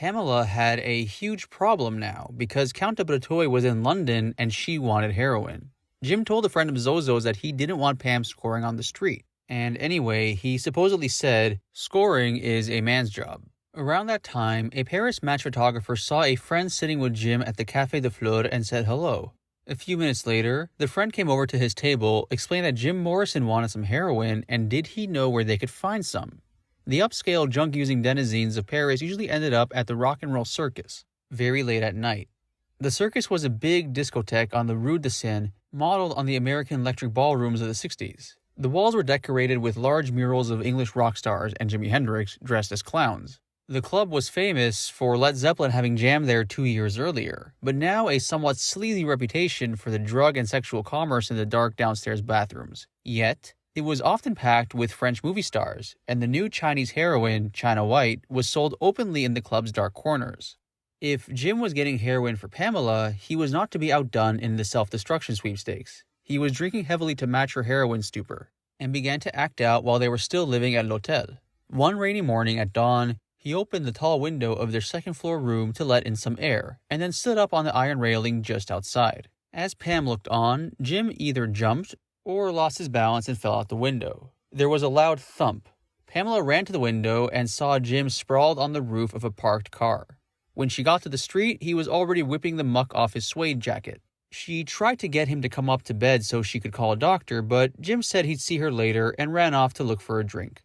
Pamela had a huge problem now because Count de Breteuil was in London and she wanted heroin. Jim told a friend of Zozo's that he didn't want Pam scoring on the street. And anyway, he supposedly said, "Scoring is a man's job." Around that time, a Paris match photographer saw a friend sitting with Jim at the Café de Fleur and said hello. A few minutes later, the friend came over to his table, explained that Jim Morrison wanted some heroin and did he know where they could find some. The upscale junk-using denizens of Paris usually ended up at the rock and roll Circus, very late at night. The Circus was a big discotheque on the Rue de Seine, modeled on the American electric ballrooms of the 60s. The walls were decorated with large murals of English rock stars and Jimi Hendrix dressed as clowns. The club was famous for Led Zeppelin having jammed there 2 years earlier, but now a somewhat sleazy reputation for the drug and sexual commerce in the dark downstairs bathrooms. Yet, it was often packed with French movie stars, and the new Chinese heroin, China White, was sold openly in the club's dark corners. If Jim was getting heroin for Pamela, he was not to be outdone in the self-destruction sweepstakes. He was drinking heavily to match her heroin stupor, and began to act out while they were still living at l'hotel. One rainy morning at dawn, he opened the tall window of their second-floor room to let in some air, and then stood up on the iron railing just outside. As Pam looked on, Jim either jumped or lost his balance and fell out the window. There was a loud thump. Pamela ran to the window and saw Jim sprawled on the roof of a parked car. When she got to the street, he was already whipping the muck off his suede jacket. She tried to get him to come up to bed so she could call a doctor, but Jim said he'd see her later and ran off to look for a drink.